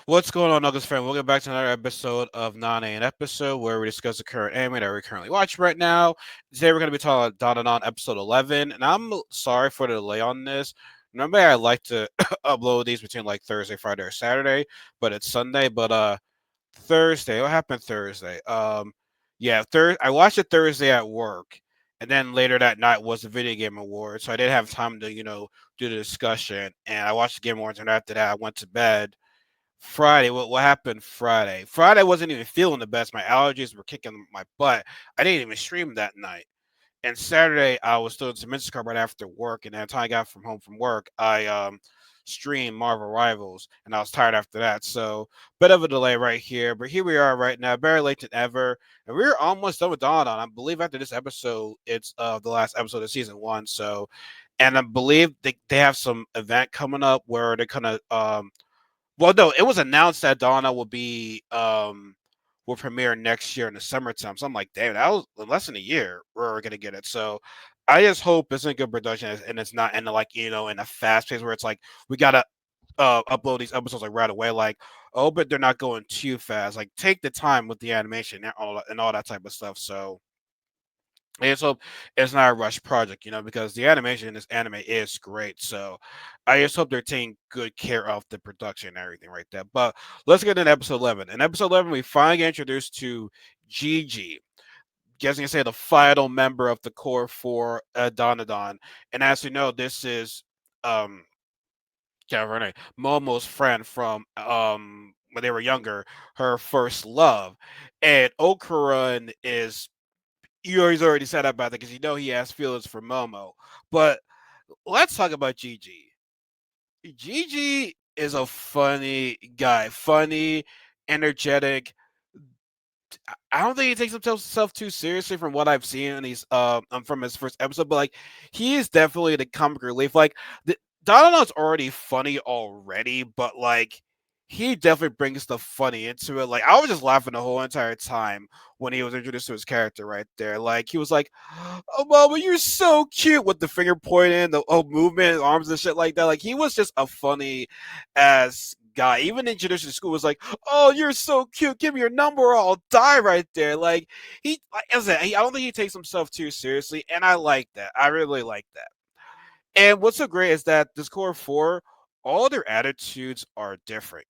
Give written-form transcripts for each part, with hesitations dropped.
What's going on, Nuggets fan? Welcome back to another episode of 9A, an episode where we discuss the current anime that we're currently watching right now. Today we're going to be talking about dandadan episode 11, and I'm sorry for the delay on this. Normally I like to upload these between like Thursday, Friday, or Saturday, but it's Sunday. But Thursday, what happened Thursday? Yeah, I watched it Thursday at work, and then later that night was the video game award, so I didn't have time to do the discussion. And I watched the game awards, and after that I went to bed. Friday, what happened Friday? Friday I wasn't even feeling the best. My allergies were kicking my butt. I didn't even stream that night. And Saturday I was still in some Instagram right after work, and then the time I got from home from work, I streamed Marvel Rivals, and I was tired after that. So bit of a delay right here, but here we are right now, better late than ever, and we're almost done with Dawn. I believe after this episode, it's the last episode of season 1. So, and I believe they have some event coming up where they're gonna well, no, it was announced that Donna will premiere next year in the summertime. So I'm like, damn, that was in less than a year we're gonna get it. So I just hope it's a good production and it's not in like in a fast pace where it's like we gotta upload these episodes like right away. Like, oh, but they're not going too fast. Like, take the time with the animation and all that type of stuff. So I just hope it's not a rush project, because the animation in this anime is great. So I just hope they're taking good care of the production and everything right there. But let's get into episode 11. In episode 11, we finally get introduced to Jiji. Guessing to say the final member of the core for Dandadan. And as you know, this is can't remember her name, Momo's friend from when they were younger, her first love. And Okuran is he's already said about that because he has feelings for Momo. But let's talk about Gigi. Gigi is a funny guy, funny, energetic. I don't think he takes himself too seriously from what I've seen, and he's from his first episode. But like, he is definitely the comic relief. Like, the Donald's already funny already, but like, he definitely brings the funny into it. Like, I was just laughing the whole entire time when he was introduced to his character right there. Like, he was like, "Oh, mama, you're so cute," with the finger pointing, the whole movement, arms and shit like that. Like, he was just a funny ass guy. Even introduced to school was like, "Oh, you're so cute. Give me your number, or I'll die right there." Like, like I said, I don't think he takes himself too seriously, and I like that. I really like that. And what's so great is that this core four, all their attitudes are different.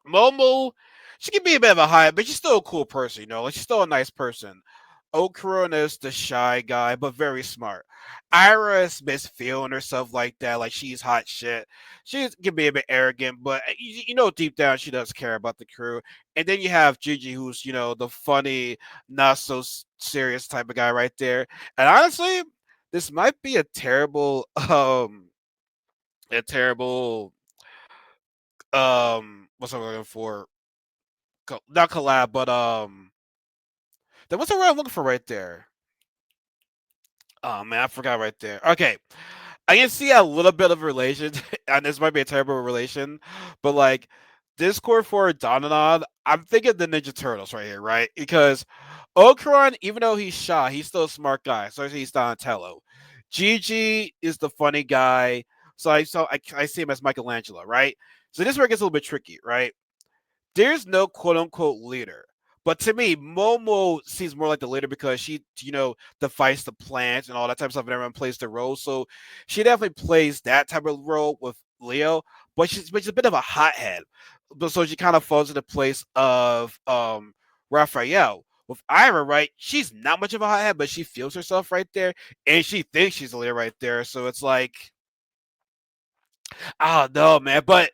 Momo, she can be a bit of a high, but she's still a cool person, like she's still a nice person. Okuron is the shy guy, but very smart. Ira is misfeeling herself like that, like she's hot shit. She can be a bit arrogant, but deep down she does care about the crew. And then you have Gigi, who's the funny, not so serious type of guy right there. And honestly, this might be a terrible what's I'm looking for not collab, but then what's the word I'm looking for right there? Oh man, I forgot right there. Okay, I can see a little bit of relation, and this might be a terrible relation, but like Discord for Donanon, I'm thinking the Ninja Turtles right here, right? Because Okron, even though he's shy, he's still a smart guy, so he's Donatello. Gigi is the funny guy, so I see him as Michelangelo, right? So this is where it gets a little bit tricky, right? There's no quote unquote leader. But to me, Momo seems more like the leader because she, defies the plans and all that type of stuff, and everyone plays the role. So she definitely plays that type of role with Leo, but she's a bit of a hothead. But so she kind of falls into the place of Raphael. With Ira, right? She's not much of a hothead, but she feels herself right there, and she thinks she's the leader right there. So it's like, I don't know, man. But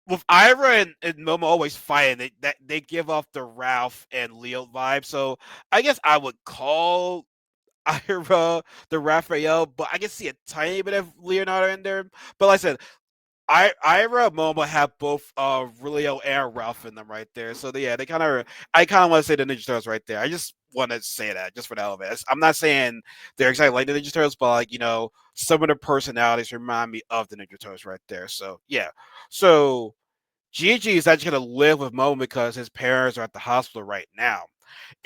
with Ira and Momo always fighting, they give off the Ralph and Leo vibe. So I guess I would call Ira the Raphael, but I can see a tiny bit of Leonardo in there. But like I said, Ira and Momo have both Leo and Ralph in them right there. So yeah, they kind of I kind of want to say the Ninja Turtles right there. I just want to say that just for the hell of it. I'm not saying they're exactly like the Ninja Turtles, but like some of the personalities remind me of the Ninja Turtles right there. So yeah, so Gigi is actually going to live with Momo because his parents are at the hospital right now.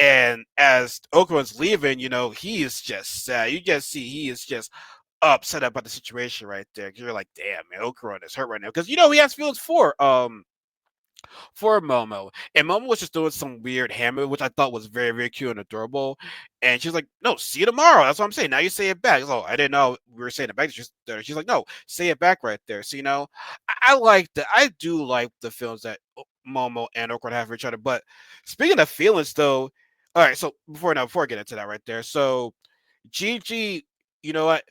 And as Okuran's leaving, he is just sad. You just see he is just upset about the situation right there. You're like, damn, man, Okuran is hurt right now because he has feelings for for Momo. And Momo was just doing some weird hammer, which I thought was very, very cute and adorable. And she's like, "No, see you tomorrow." That's what I'm saying. Now you say it back. Oh, I didn't know we were saying it back. She's like, "No, say it back right there." So I like the I do like the feelings that Momo and Okra have for each other. But speaking of feelings, though, all right. So before I get into that right there, so Gigi, you know what?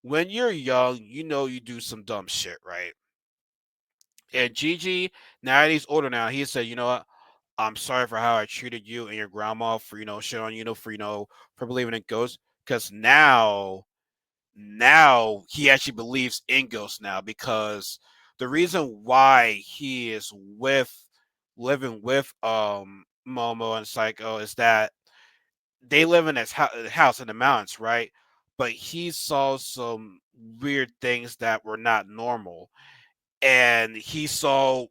When you're young, you do some dumb shit, right? And Gigi, now that he's older now, he said, "You know what? I'm sorry for how I treated you and your grandma for shit on for for believing in ghosts. Because now he actually believes in ghosts now because the reason why he is living with Momo and Psycho is that they live in this house in the mountains, right? But he saw some weird things that were not normal, and he saw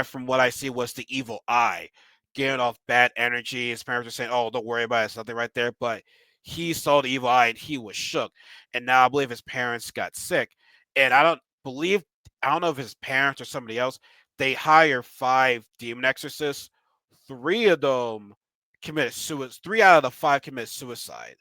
from what I see was the evil eye, giving off bad energy. His parents were saying, "Oh, don't worry about it, it's nothing right there." But he saw the evil eye and he was shook. And now I believe his parents got sick, and I don't know if his parents or somebody else. They hire 5 demon exorcists. Three of them committed suicide. 3 out of the 5 committed suicide,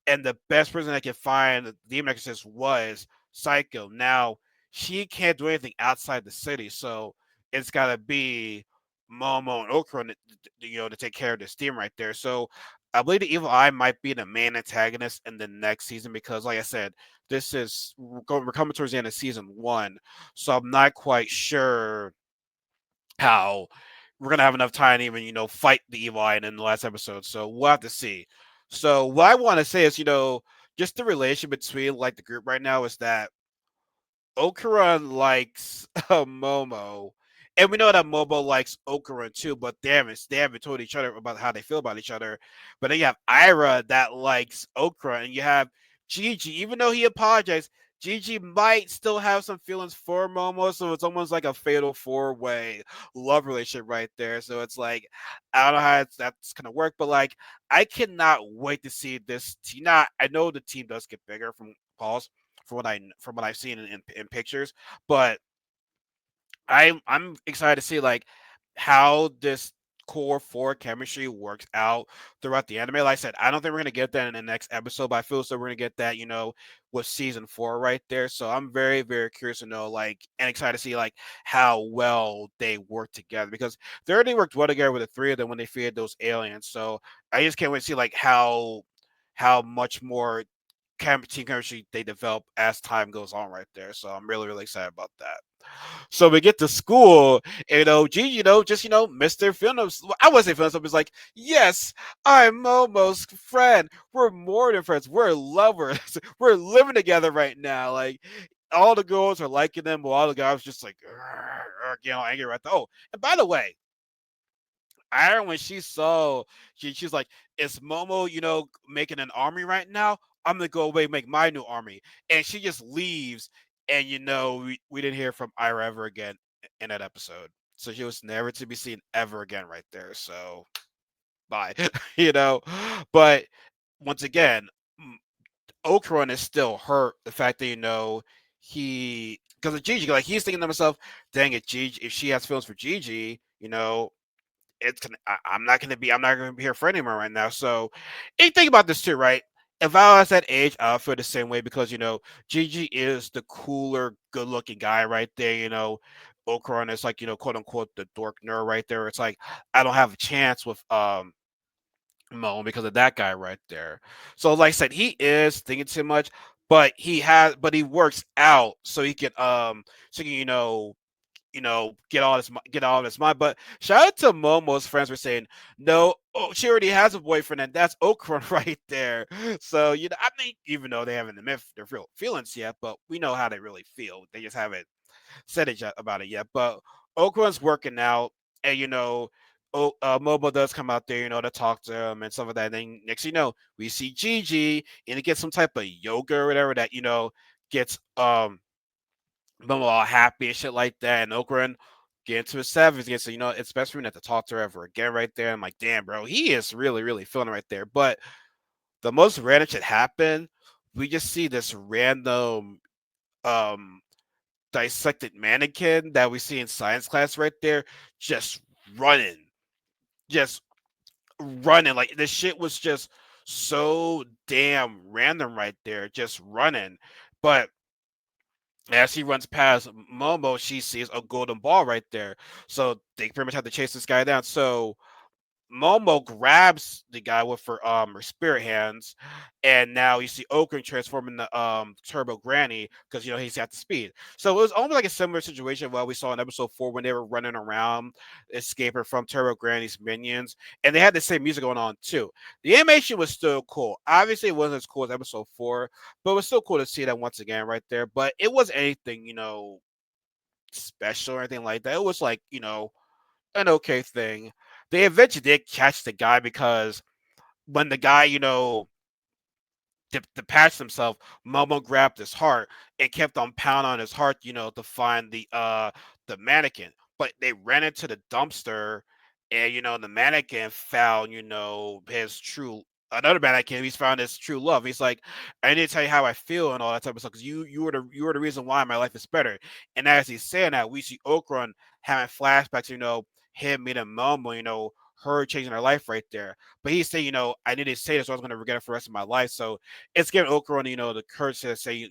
and the best person that could find the demon exorcist was Psycho. Now she can't do anything outside the city, so it's got to be Momo and Okra, to take care of this demon right there. So I believe the Evil Eye might be the main antagonist in the next season because, like I said, we're coming towards the end of season 1, so I'm not quite sure how we're gonna have enough time to even fight the evil eye in the last episode. So we'll have to see. So what I want to say is just the relation between like the group right now is that Okuran likes Momo, and we know that Momo likes Okuran too. But they haven't told each other about how they feel about each other. But then you have Ira that likes Okuran, and you have Jiji. Even though he apologized, Gigi might still have some feelings for Momo, so it's almost like a fatal 4-way love relationship right there. So it's like I don't know how that's gonna work, but like I cannot wait to see this team. Now I know the team does get bigger from Paul's from what I've seen in pictures. But I'm excited to see like how this core 4 chemistry works out throughout the anime. Like I said, I don't think we're gonna get that in the next episode, but I feel so we're gonna get that, with season 4 right there. So I'm very, very curious to know like and excited to see like how well they work together because they already worked well together with the 3 of them when they feared those aliens. So I just can't wait to see like how much more team chemistry they develop as time goes on right there. So I'm really, really excited about that. So we get to school, and G, just Mr. Phillips. I wasn't Phillips. It's like, yes, I'm Momo's friend. We're more than friends. We're lovers. We're living together right now. Like all the girls are liking them, while all the guys just like, angry right there. Oh, and by the way, Iron when she saw she's like, is Momo, making an army right now? I'm gonna go away and make my new army. And she just leaves, and we didn't hear from Ira ever again in that episode. So she was never to be seen ever again right there. So bye. you know. But once again, Okron is still hurt the fact that he because of Gigi, like he's thinking to himself, dang it, Gigi, if she has feelings for Gigi, I'm not gonna be her friend anymore right now. So and think about this too, right? If I was that age, I would feel the same way because Gigi is the cooler, good looking guy right there, Okron is like, quote unquote the dork nerd right there. It's like I don't have a chance with Moan because of that guy right there. So like I said, he is thinking too much, but he works out so he can get all this mind. But shout out to Momo's friends for saying no. Oh, she already has a boyfriend, and that's Okran right there. So I mean, even though they haven't admitted their real feelings yet, but we know how they really feel. They just haven't said it about it yet. But Okran's working out, and Momo does come out there, to talk to him and stuff like that. And then next, we see Gigi, and it gets some type of yoga or whatever that gets Momo all happy and shit like that. And Okran get into his savage again. So it's best for me not to talk to her ever again right there. I'm like, damn, bro, he is really, really feeling it right there. But the most random shit happened. We just see this random um dissected mannequin that we see in science class right there just running, just running. Like this shit was just so damn random right there, just running. But as he runs past Momo, she sees a golden ball right there. So they pretty much have to chase this guy down. So Momo grabs the guy with her spirit hands, and now you see Okran transforming the Turbo Granny because he's got the speed. So it was almost like a similar situation what we saw in episode 4 when they were running around escaping from Turbo Granny's minions, and they had the same music going on too. The animation was still cool. Obviously, it wasn't as cool as episode 4, but it was still cool to see that once again right there. But it wasn't anything special or anything like that. It was like an okay thing. They eventually did catch the guy because when the guy, to patch himself, Momo grabbed his heart and kept on pounding on his heart, to find the mannequin. But they ran into the dumpster, and the mannequin found, his true another mannequin. He's found his true love. He's like, I need to tell you how I feel and all that type of stuff because you were the reason why my life is better. And as he's saying that, we see Okran having flashbacks, him meeting Momo, her changing her life right there. But he's saying, I need to say this or I was going to regret it for the rest of my life. So it's giving Okron, the courage to say,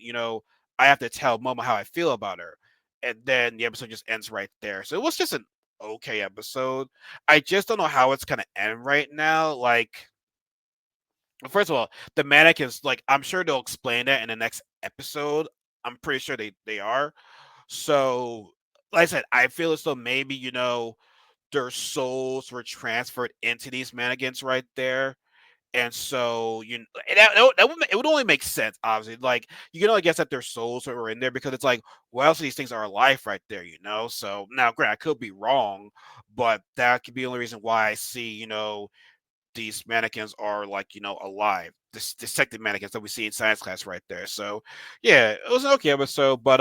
I have to tell Momo how I feel about her. And then the episode just ends right there. So it was just an okay episode. I just don't know how it's gonna end right now. Like, first of all, the mannequins, like, I'm sure they'll explain that in the next episode. I'm pretty sure they are. So, like I said, I feel as though maybe, their souls were transferred into these mannequins right there, and so it would only make sense, obviously. Like you can only guess that their souls were in there because it's like, well, else of these things are alive right there, So now, granted, I could be wrong, but that could be the only reason why I see, these mannequins are like, alive. This dissected mannequins that we see in science class right there. So yeah, it was an okay episode, but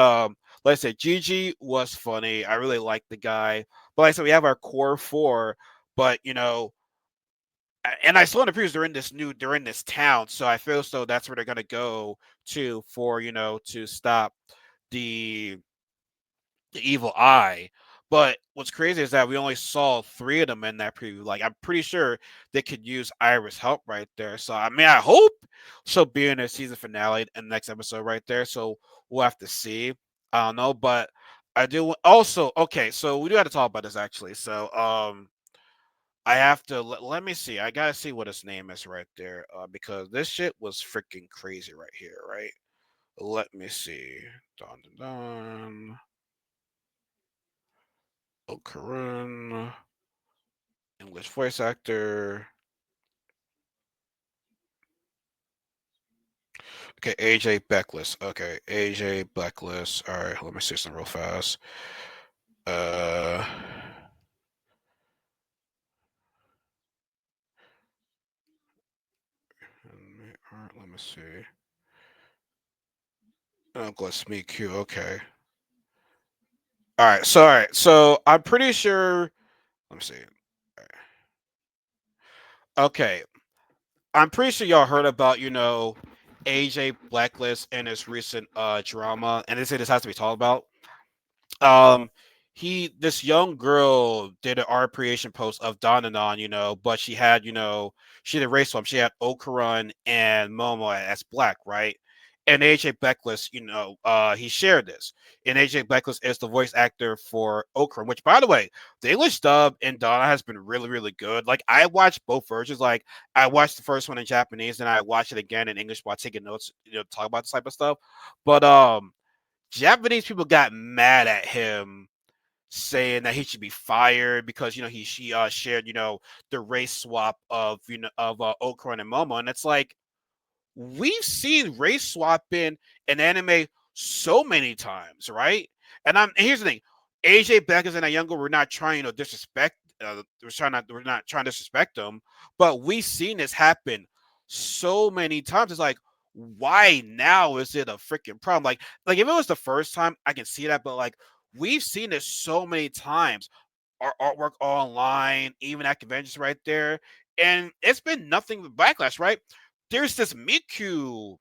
like I said, Jiji was funny. I really liked the guy. But like I said, we have our core four, but and I saw in the previews they're in this town, so I feel as though that's where they're gonna go to for to stop the the evil eye. But what's crazy is that we only saw three of them in that preview. Like I'm pretty sure they could use Iris' help right there. So I mean, I hope she'll be in the season finale and next episode right there. So we'll have to see. I don't know, but I do also okay. So we do have to talk about this actually. So I have to let me see. I gotta see what his name is right there, because this shit was freaking crazy right here, right? Let me see. Dun dun dun. Oh, Karun, English voice actor. Okay, AJ Beckless. Okay, AJ Beckless. All right, let me see something real fast. Uh, all right, let me see. English me Q. Okay. All right. So I'm pretty sure. Let me see. Okay, I'm pretty sure y'all heard about, AJ Blacklist and his recent drama, and they say this has to be talked about. Um, this young girl did an art creation post of dandadan, but she did race swap. She had Okaran and Momo as black, right? And AJ Beckless, he shared this. And AJ Beckless is the voice actor for Okaran, which, by the way, the English dub in Donna has been really, really good. Like, I watched both versions. Like, I watched the first one in Japanese, and I watched it again in English while taking notes, to talk about this type of stuff. But Japanese people got mad at him saying that he should be fired because she shared the race swap of Okran and Momo, and it's like we've seen race swapping in anime so many times, right? And here's the thing: AJ Beckers and that younger, we're not trying to disrespect. We're not trying to disrespect them, but we've seen this happen so many times. It's like, why now is it a freaking problem? Like if it was the first time, I can see that, but like we've seen this so many times. Our artwork online, even at conventions, right there, and it's been nothing but backlash, right? There's this Miku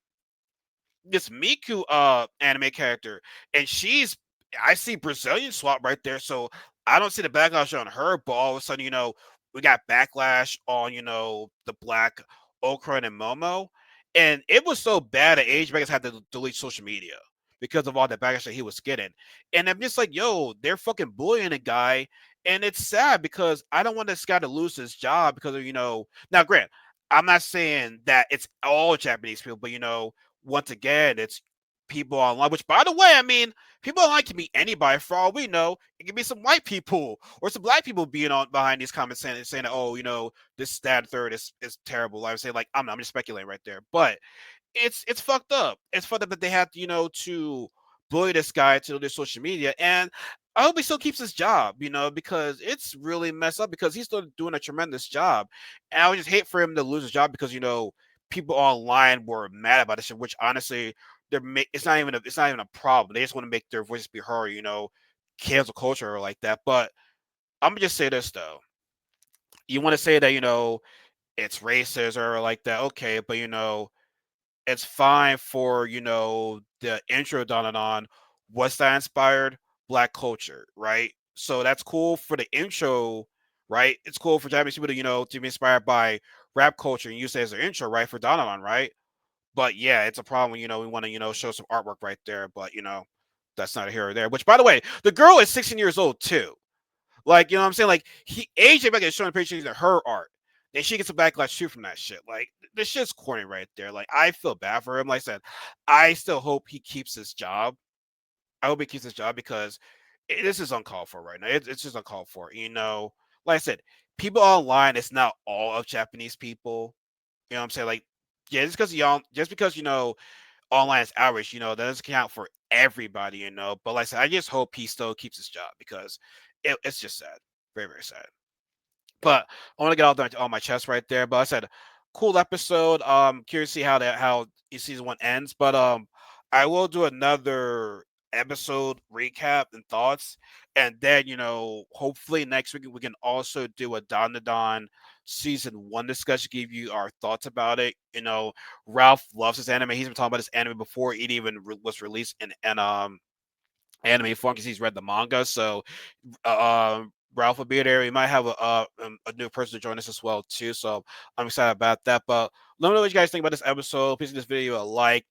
anime character, and she's I see Brazilian swap right there. So I don't see the backlash on her, but all of a sudden, we got backlash on, the black Okra and Momo. And it was so bad that Age Vegas had to delete social media because of all the backlash that he was getting. And I'm just like, yo, they're fucking bullying a guy. And it's sad because I don't want this guy to lose his job because of, now grant, I'm not saying that it's all Japanese people, but once again, it's people online, which by the way, I mean, people online can be anybody for all we know. It can be some white people or some black people being on behind these comments saying that, oh, this that third is terrible. I would say like I'm just speculating right there. But it's fucked up. It's fucked up that they had to bully this guy to their social media. And I hope he still keeps his job, because it's really messed up because he's still doing a tremendous job. And I would just hate for him to lose his job because people online were mad about this shit, which honestly it's not even a problem. They just want to make their voices be heard, cancel culture or like that. But I'm gonna just say this though. You want to say that, it's racist or like that, okay, but it's fine for the intro on what's that inspired black culture, right? So that's cool for the intro, right? It's cool for Japanese people to to be inspired by rap culture and use it as their intro, right? For Donovan, right? But yeah, it's a problem when we want to show some artwork right there, but that's not here or there. Which by the way, the girl is 16 years old too. Like, you know what I'm saying? Like, AJ Beckett is showing pictures of her art. And she gets a backlash too from that shit. Like, this shit's corny right there. Like, I feel bad for him. Like I said, I still hope he keeps his job. I hope he keeps his job because this is uncalled for right now. It's just uncalled for. Like I said, people online, it's not all of Japanese people. You know what I'm saying? Like, yeah, just because online is outrage, that doesn't count for everybody, But like I said, I just hope he still keeps his job because it's just sad. Very, very sad. But I want to get all that on my chest right there. But I said, cool episode. Curious to see how season one ends. But I will do another episode recap and thoughts, and then hopefully next week we can also do a dandadan season one discussion, give you our thoughts about it. Ralph loves this anime. He's been talking about this anime before it even was released in anime form because he's read the manga. So Ralph will be there. We might have a new person to join us as well too. So I'm excited about that. But let me know what you guys think about this episode. Please give this video a like.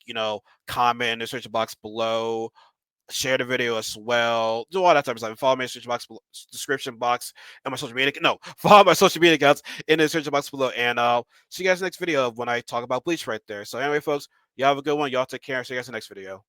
Comment in the description box below. Share the video as well. Do all that type of stuff. Follow me in the description box and my social media. No, follow my social media accounts in the description box below. And see you guys in the next video when I talk about Bleach right there. So anyway, folks, y'all have a good one. Y'all take care. See you guys in the next video.